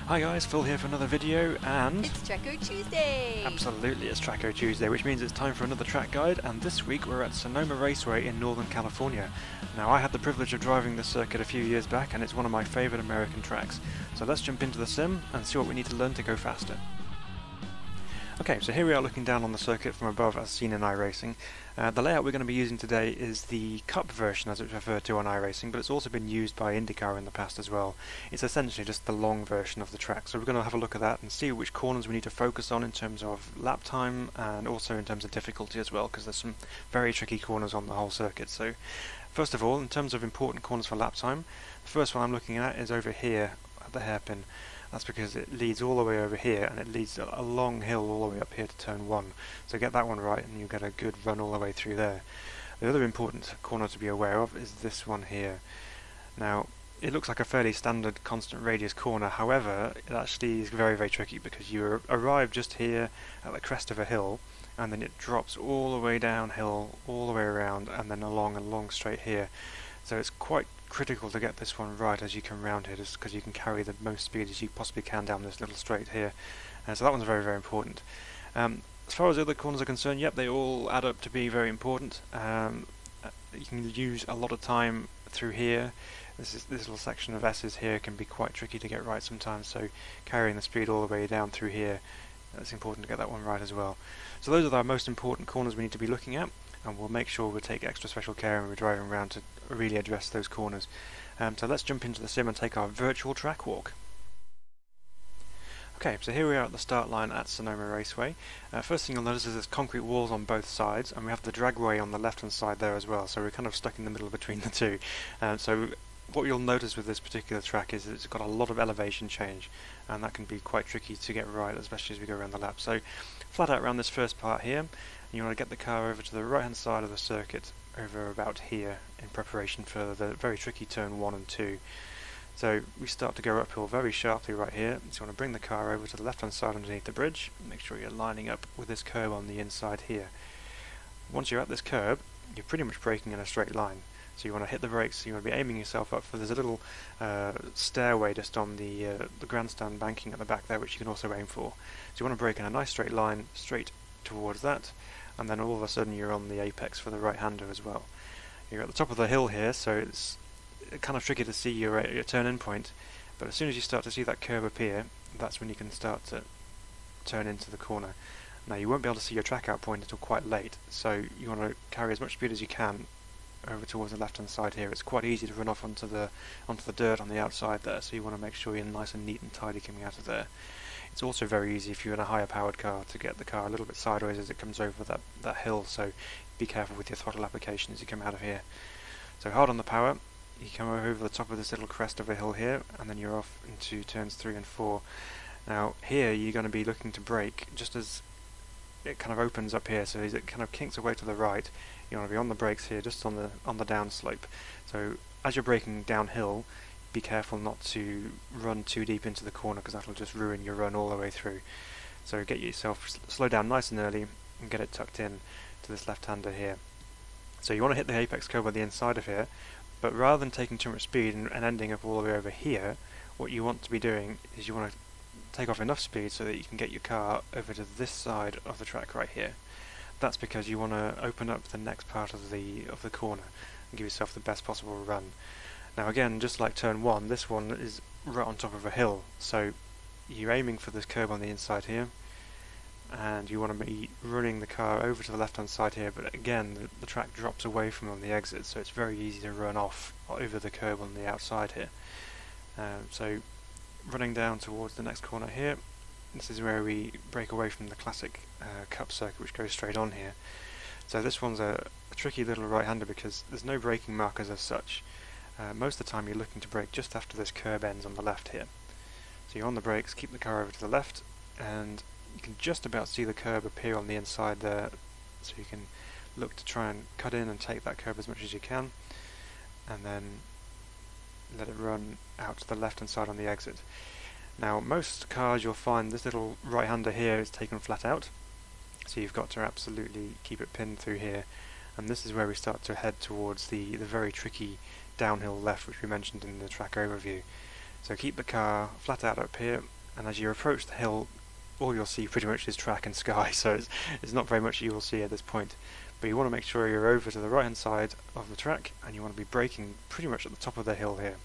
Hi guys, Phil here for another video, and It's Treco Tuesday! absolutely it's Treco Tuesday, which means it's time for another track guide, and this week we're at Sonoma Raceway in Northern California. Now I had the privilege of driving this circuit a few years back, and it's one of my favourite American tracks. So let's jump into the sim and see what we need to learn to go faster. Okay, so here we are looking down on the circuit from above as seen in iRacing. The layout we're going to be using today is the Cup version as it's referred to on iRacing, but it's also been used by IndyCar in the past as well. It's essentially just the long version of the track, so we're going to have a look at that and see which corners we need to focus on in terms of lap time and also in terms of difficulty as well, because there's some very tricky corners on the whole circuit. So first of all, in terms of important corners for lap time, the first one I'm looking at is over here at the hairpin. That's because it leads all the way over here, and it leads a long hill all the way up here to turn 1. So get that one right and you get a good run all the way through there. The other important corner to be aware of is this one here. Now, it looks like a fairly standard constant radius corner, however, it actually is very, very tricky because you arrive just here at the crest of a hill, and then it drops all the way downhill, all the way around, and then along a long straight here. So it's quite critical to get this one right as you come round here, just because you can carry the most speed as you possibly can down this little straight here. So that one's very, very important. As far as the other corners are concerned, yep, they all add up to be very important. You can use a lot of time through here. This little section of S's here can be quite tricky to get right sometimes, so carrying the speed all the way down through here, it's important to get that one right as well. So those are our most important corners we need to be looking at, and we'll make sure we take extra special care when we're driving around to really address those corners. So let's jump into the sim and take our virtual track walk. Okay, so here we are at the start line at Sonoma Raceway. First thing you'll notice is there's concrete walls on both sides, and we have the dragway on the left hand side there as well, so we're kind of stuck in the middle between the two. So what you'll notice with this particular track is that it's got a lot of elevation change, and that can be quite tricky to get right, especially as we go around the lap. So flat out around this first part here, you want to get the car over to the right hand side of the circuit, over about here, in preparation for the very tricky turn 1 and 2. So we start to go uphill very sharply right here, so you want to bring the car over to the left hand side underneath the bridge, make sure you're lining up with this curb on the inside here. Once you're at this curb, you're pretty much braking in a straight line. So you want to hit the brakes, so you want to be aiming yourself up, for there's a little stairway just on the grandstand banking at the back there, which you can also aim for. So you want to brake in a nice straight line, straight towards that, and then all of a sudden you're on the apex for the right-hander as well. You're at the top of the hill here, so it's kind of tricky to see your turn-in point, but as soon as you start to see that curve appear, that's when you can start to turn into the corner. Now you won't be able to see your track out point until quite late, so you want to carry as much speed as you can over towards the left-hand side here. It's quite easy to run off onto the dirt on the outside there, so you want to make sure you're nice and neat and tidy coming out of there. It's also very easy if you're in a higher powered car to get the car a little bit sideways as it comes over that hill, so be careful with your throttle application as you come out of here. So hard on the power, you come over the top of this little crest of a hill here, and then you're off into turns 3 and 4. Now here you're going to be looking to brake just as it kind of opens up here, so as it kind of kinks away to the right, you want to be on the brakes here, just on the down slope. So as you're braking downhill, be careful not to run too deep into the corner, because that'll just ruin your run all the way through. So get yourself slow down nice and early and get it tucked in to this left-hander here. So you want to hit the apex curve on the inside of here, but rather than taking too much speed and ending up all the way over here, what you want to be doing is you want to take off enough speed so that you can get your car over to this side of the track right here. That's because you want to open up the next part of the corner and give yourself the best possible run. Now again, just like turn 1, this one is right on top of a hill, so you're aiming for this curb on the inside here, and you want to be running the car over to the left hand side here, but again the track drops away from on the exit, so it's very easy to run off over the curb on the outside here. So running down towards the next corner here, this is where we break away from the classic Cup circuit, which goes straight on here. So this one's a tricky little right-hander because there's no braking markers as such. Most of the time you're looking to brake just after this curb ends on the left here. So you're on the brakes, keep the car over to the left, and you can just about see the curb appear on the inside there, so you can look to try and cut in and take that curb as much as you can, and then let it run out to the left hand side on the exit. Now most cars you'll find this little right-hander here is taken flat out, so you've got to absolutely keep it pinned through here, and this is where we start to head towards the very tricky downhill left, which we mentioned in the track overview. So keep the car flat out up here, and as you approach the hill, all you'll see pretty much is track and sky, so it's not very much you will see at this point. But you want to make sure you're over to the right hand side of the track, and you want to be braking pretty much at the top of the hill here.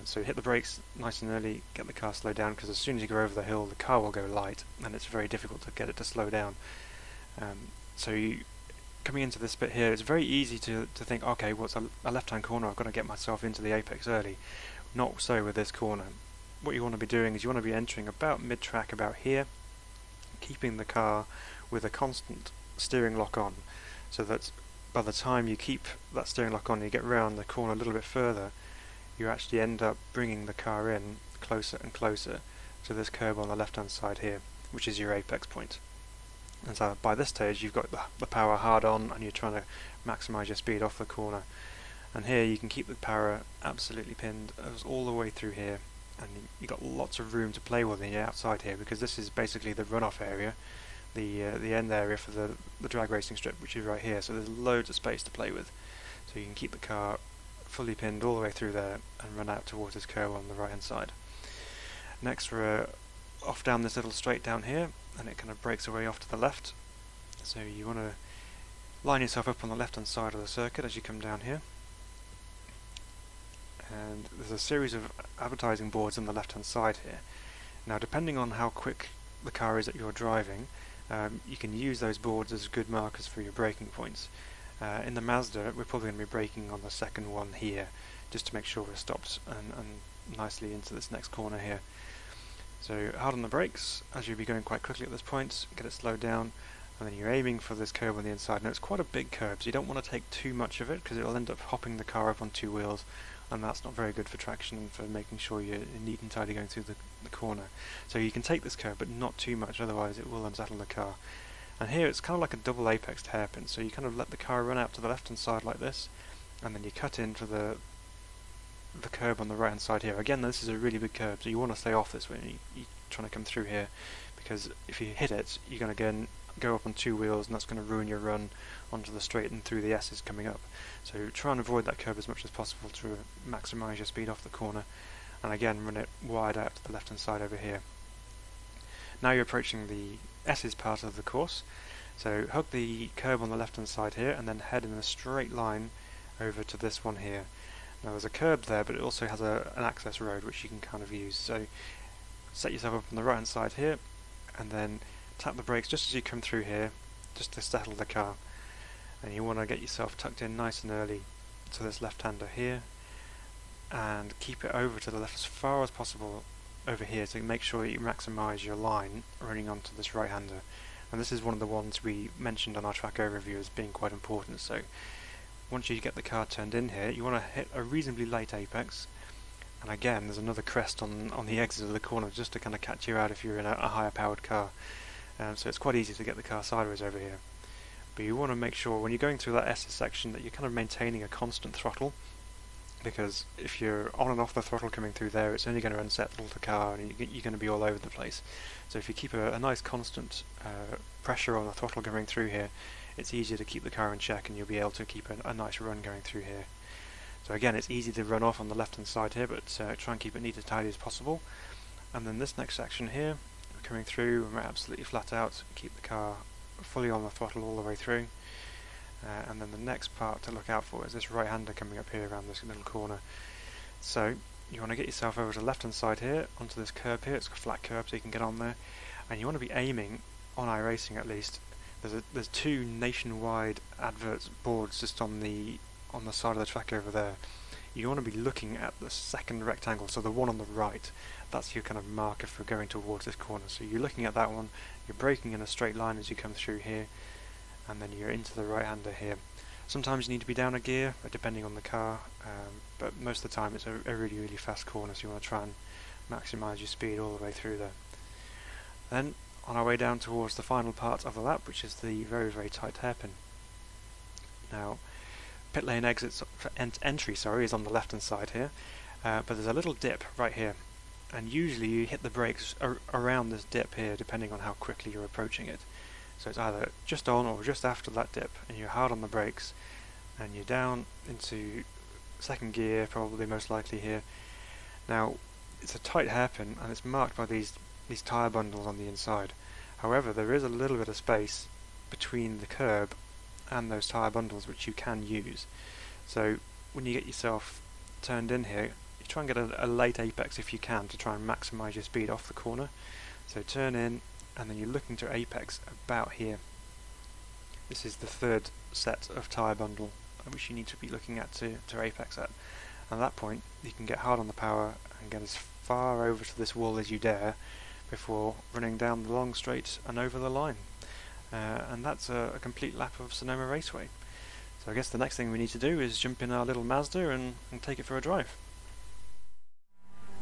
So hit the brakes nice and early, get the car slowed down, because as soon as you go over the hill the car will go light and it's very difficult to get it to slow down. Coming into this bit here, it's very easy to think, okay, well, it's a left hand corner, I've got to get myself into the apex early. Not so with this corner. What you want to be doing is you want to be entering about mid-track, about here, keeping the car with a constant steering lock on, so that by the time you keep that steering lock on and you get round the corner a little bit further, you actually end up bringing the car in closer and closer to this curb on the left hand side here, which is your apex point. And so by this stage you've got the power hard on and you're trying to maximise your speed off the corner. And here you can keep the power absolutely pinned all the way through here, and you've got lots of room to play with on the outside here, because this is basically the runoff area, the end area for the drag racing strip, which is right here, so there's loads of space to play with. So you can keep the car fully pinned all the way through there and run out towards this curve on the right hand side. Next we're off down this little straight down here, and it kind of breaks away off to the left, so you want to line yourself up on the left hand side of the circuit as you come down here. And there's a series of advertising boards on the left hand side here. Now depending on how quick the car is that you're driving, you can use those boards as good markers for your braking points. In the Mazda we're probably going to be braking on the second one here, just to make sure we're stopped and nicely into this next corner here. So hard on the brakes as you'll be going quite quickly at this point, get it slowed down, and then you're aiming for this curb on the inside. Now it's quite a big curb, so you don't want to take too much of it, because it will end up hopping the car up on two wheels, and that's not very good for traction and for making sure you're neat and tidy going through the corner. So you can take this curb, but not too much, otherwise it will unsettle the car. And here it's kind of like a double apexed hairpin, so you kind of let the car run out to the left hand side like this, and then you cut into the curb on the right hand side here. Again, this is a really big curb, so you want to stay off this when you're trying to come through here, because if you hit it you're going to go up on two wheels, and that's going to ruin your run onto the straight and through the S's coming up. So try and avoid that curb as much as possible to maximise your speed off the corner, and again run it wide out to the left hand side over here. Now you're approaching the S's part of the course, so hug the curb on the left hand side here and then head in a straight line over to this one here. Now there's a curb there, but it also has an access road which you can kind of use, so set yourself up on the right hand side here and then tap the brakes just as you come through here, just to settle the car. And you want to get yourself tucked in nice and early to this left-hander here, and keep it over to the left as far as possible over here to make sure that you maximise your line running onto this right-hander. And this is one of the ones we mentioned on our track overview as being quite important. So once you get the car turned in here, you want to hit a reasonably late apex, and again there's another crest on the exit of the corner just to kind of catch you out if you're in a higher powered car. So it's quite easy to get the car sideways over here. But you want to make sure when you're going through that S section that you're kind of maintaining a constant throttle, because if you're on and off the throttle coming through there, it's only going to unsettle the car and you're going to be all over the place. So if you keep a nice constant pressure on the throttle going through here, it's easier to keep the car in check, and you'll be able to keep a nice run going through here. So again, it's easy to run off on the left hand side here, but try and keep it neat and tidy as possible. And then this next section here, we're coming through and we're absolutely flat out, keep the car fully on the throttle all the way through. And then the next part to look out for is this right hander coming up here around this little corner. So you want to get yourself over to the left hand side here onto this curb here. It's a flat curb so you can get on there, and you want to be aiming on iRacing at least. There's two nationwide advert boards just on the side of the track over there. You want to be looking at the second rectangle, so the one on the right. That's your kind of marker for going towards this corner. So you're looking at that one, you're braking in a straight line as you come through here, and then you're into the right hander here. Sometimes you need to be down a gear, depending on the car, but most of the time it's a really, really fast corner, so you want to try and maximise your speed all the way through there. Then on our way down towards the final part of the lap, which is the very, very tight hairpin. Now, pit lane exit entry is on the left hand side here, but there's a little dip right here, and usually you hit the brakes around this dip here depending on how quickly you're approaching it. So it's either just on or just after that dip, and you're hard on the brakes and you're down into second gear, probably most likely here. Now it's a tight hairpin and it's marked by these tyre bundles on the inside. However, there is a little bit of space between the curb and those tyre bundles which you can use. So when you get yourself turned in here, you try and get a late apex if you can to try and maximise your speed off the corner. So turn in and then you're looking to apex about here. This is the third set of tyre bundle which you need to be looking at to apex at. At that point you can get hard on the power and get as far over to this wall as you dare before running down the long straight and over the line. And that's a complete lap of Sonoma Raceway. So I guess the next thing we need to do is jump in our little Mazda and take it for a drive.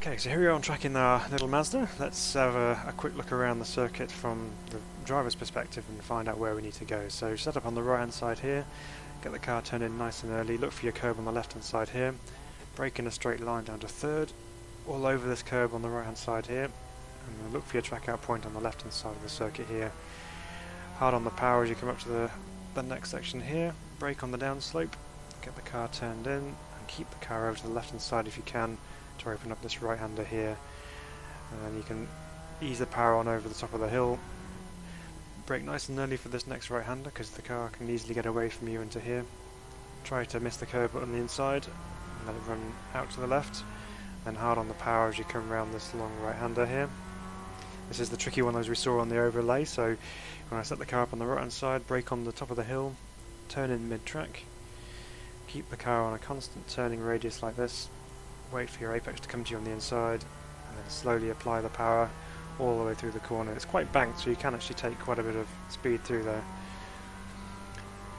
Okay, so here we are on track in our little Mazda. Let's have a quick look around the circuit from the driver's perspective and find out where we need to go. So set up on the right hand side here, get the car turned in nice and early, look for your curb on the left hand side here, brake in a straight line down to third, all over this curb on the right hand side here, and then look for your track out point on the left hand side of the circuit here. Hard on the power as you come up to the next section here, brake on the downslope, get the car turned in and keep the car over to the left hand side if you can to open up this right hander here, and then you can ease the power on over the top of the hill, brake nice and early for this next right hander because the car can easily get away from you into here, try to miss the curb on the inside and let it run out to the left, then hard on the power as you come around this long right hander here. This is the tricky one as we saw on the overlay, so when I set the car up on the right hand side, brake on the top of the hill, turn in mid-track, keep the car on a constant turning radius like this, wait for your apex to come to you on the inside, and then slowly apply the power all the way through the corner. It's quite banked, so you can actually take quite a bit of speed through there.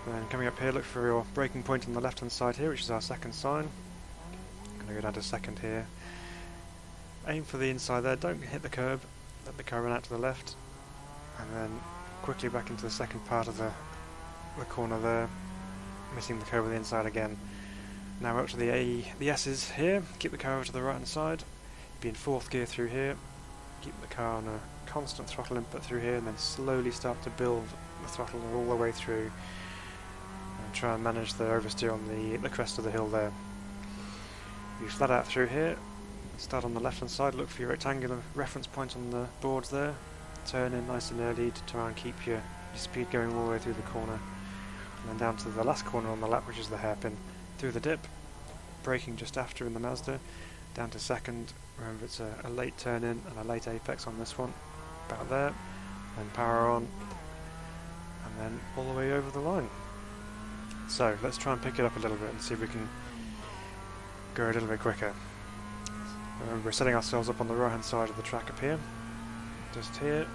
Then coming up here, look for your braking point on the left hand side here, which is our second sign. I'm going to go down to second here. Aim for the inside there, don't hit the curb, let the car run out to the left, and then quickly back into the second part of the corner there, missing the curb on the inside again. Now we're up to the S's here, keep the car over to the right hand side, be in fourth gear through here, keep the car on a constant throttle input through here, and then slowly start to build the throttle all the way through, and try and manage the oversteer on the crest of the hill there. Be flat out through here, start on the left hand side, look for your rectangular reference point on the boards there, turn in nice and early to try and keep your speed going all the way through the corner, and then down to the last corner on the lap, which is the hairpin, through the dip, braking just after in the Mazda, down to second. Remember it's a late turn in and a late apex on this one, about there, then power on, and then all the way over the line. So let's try and pick it up a little bit and see if we can go a little bit quicker. Remember, we're setting ourselves up on the right hand side of the track up here, just here,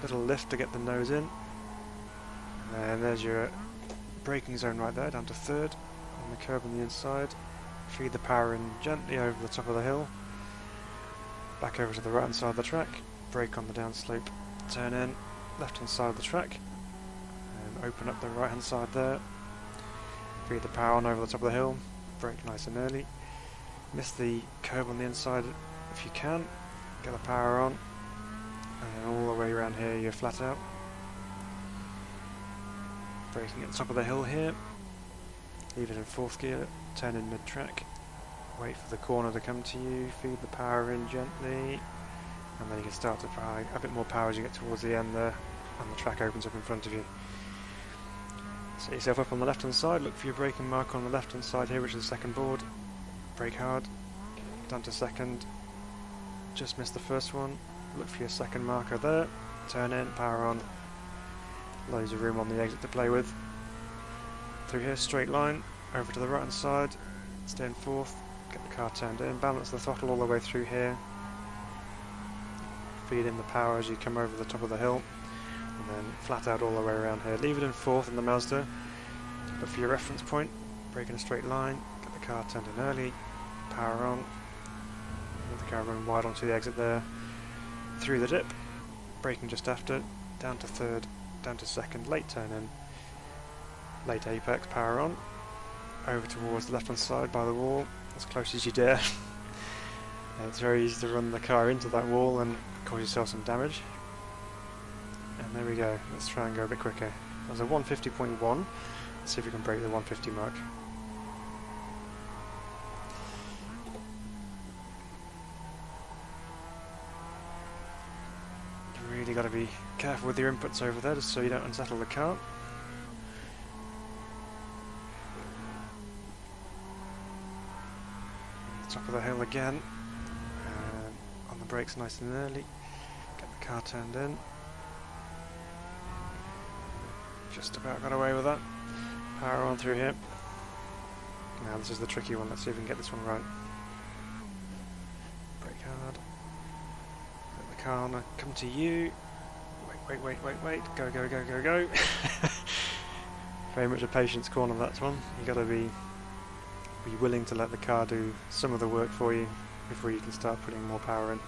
little lift to get the nose in, and there's your braking zone right there, down to third, on the curb on the inside, feed the power in gently over the top of the hill, back over to the right hand side of the track, brake on the downslope, turn in, left hand side of the track, and open up the right hand side there, feed the power on over the top of the hill, brake nice and early, miss the curb on the inside if you can, get the power on, and then all the way around here you're flat out, braking at the top of the hill here, leave it in fourth gear, turn in mid-track, wait for the corner to come to you, feed the power in gently, and then you can start to apply a bit more power as you get towards the end there, and the track opens up in front of you. Set yourself up on the left hand side, look for your braking mark on the left hand side here, which is the second board, brake hard, down to second, just missed the first one, look for your second marker there, turn in, power on, loads of room on the exit to play with. Through here, straight line, over to the right hand side, stay in fourth, get the car turned in, balance the throttle all the way through here, feed in the power as you come over the top of the hill, and then flat out all the way around here. Leave it in fourth in the Mazda, look for your reference point, brake in a straight line, get the car turned in early, power on, let the car run wide onto the exit there, through the dip, braking just after, down to third, down to second, late turn in, late apex, power on, over towards the left hand side by the wall, as close as you dare. It's very easy to run the car into that wall and cause yourself some damage. And there we go, let's try and go a bit quicker. There's a 150.1, let's see if we can break the 150 mark. Really got to be careful with your inputs over there, just so you don't unsettle the car. Top of the hill again, on the brakes nice and early, get the car turned in. Just about got away with that. Power on through here. Now this is the tricky one, let's see if we can get this one right. Brake hard. Let the car on, come to you. Wait, go, go, go, go, go. Very much a patience corner, that one. You got to be willing to let the car do some of the work for you before you can start putting more power in.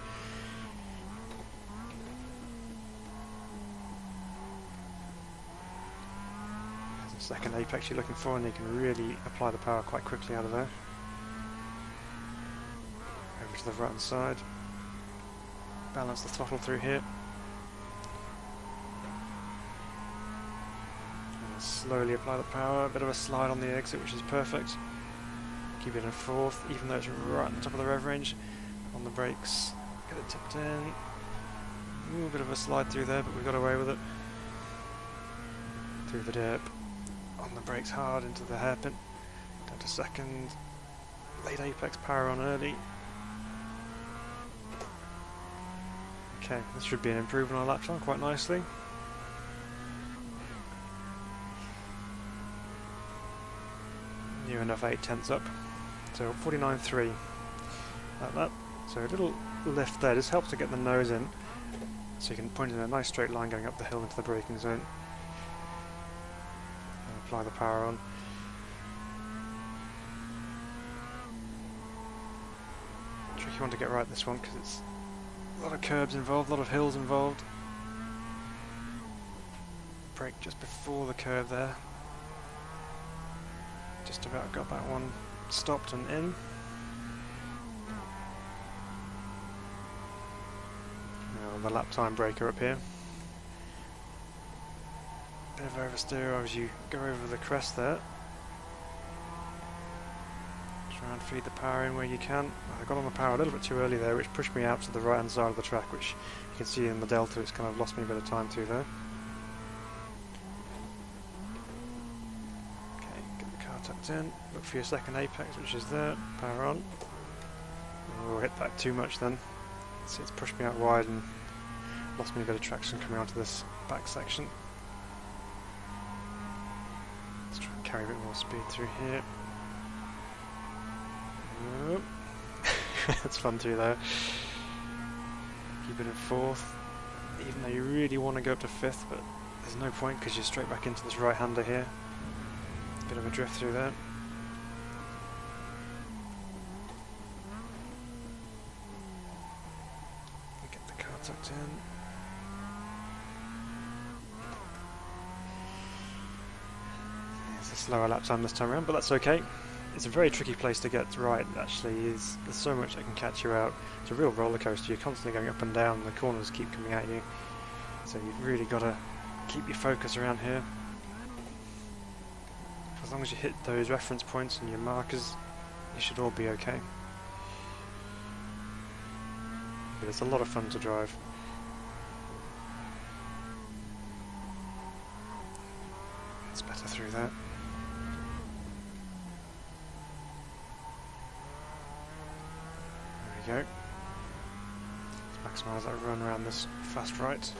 There's the second apex you're looking for, and you can really apply the power quite quickly out of there. Over to the right hand side. Balance the throttle through here. And slowly apply the power, a bit of a slide on the exit, which is perfect. Keep it in fourth, even though it's right at the top of the rev range. On the brakes, get it tipped in. Ooh, a bit of a slide through there, but we got away with it. Through the dip. On the brakes hard into the hairpin. Down to second. Late apex, power on early. Okay, this should be an improvement on lap time quite nicely. Near enough 8/10 up. So 49.3 like that. So a little lift there just helps to get the nose in, so you can point in a nice straight line going up the hill into the braking zone. And apply the power on. Tricky one to get right, this one, because it's a lot of curbs involved, a lot of hills involved. Brake just before the curve there. Just about got that one stopped and in. Now the lap time breaker up here. Bit of oversteer as you go over the crest there. Try and feed the power in where you can. I got on the power a little bit too early there, which pushed me out to the right hand side of the track, which you can see in the delta. It's kind of lost me a bit of time through there. Tucked in, look for your second apex, which is there, power on. Oh, hit that too much then. See, it's pushed me out wide and lost me a bit of traction coming onto this back section. Let's try and carry a bit more speed through here. Oh. It's fun through there. Keep it in fourth, even though you really want to go up to fifth, but there's no point because you're straight back into this right-hander here. Bit of a drift through there. Get the car tucked in. It's a slower lap time this time around, but that's okay. It's a very tricky place to get right, actually. There's so much that can catch you out. It's a real roller coaster. You're constantly going up and down, the corners keep coming at you. So you've really got to keep your focus around here. As long as you hit those reference points and your markers, you should all be okay. But it's a lot of fun to drive. It's better through that. There we go. Let's maximise that run around this fast right.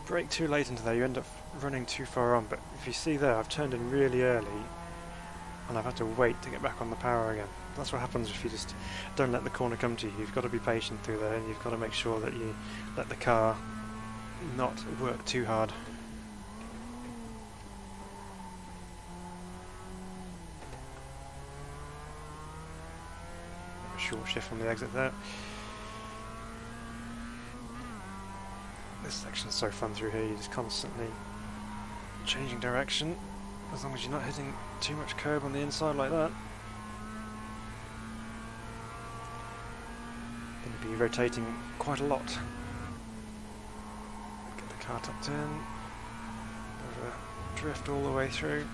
Brake too late into there, you end up running too far on, but if you see there, I've turned in really early and I've had to wait to get back on the power again. That's what happens if you just don't let the corner come to you. You've got to be patient through there, and you've got to make sure that you let the car not work too hard. A short shift from the exit there. This section's so fun through here, you're just constantly changing direction, as long as you're not hitting too much curb on the inside like that. Then you'll be rotating quite a lot. Get the car tucked in, bit of a drift all the way through.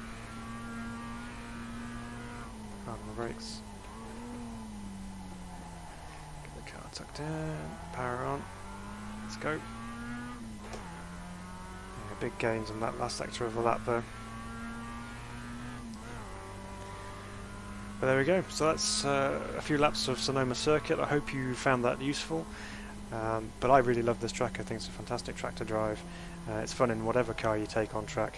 Hard on the brakes. tucked in, power on, let's go. Yeah, big gains on that last sector of the lap though. But there we go, so that's a few laps of Sonoma Circuit. I hope you found that useful. But I really love this track. I think it's a fantastic track to drive. It's fun in whatever car you take on track.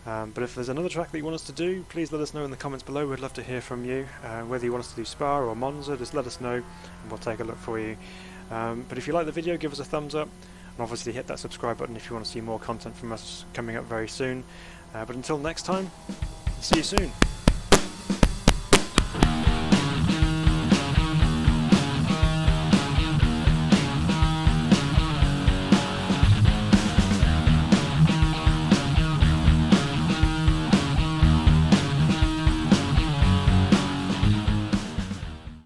But if there's another track that you want us to do, please let us know in the comments below. We'd love to hear from you. Whether you want us to do Spa or Monza, just let us know and we'll take a look for you. But if you like the video, give us a thumbs up, and obviously hit that subscribe button if you want to see more content from us coming up very soon. But until next time, see you soon.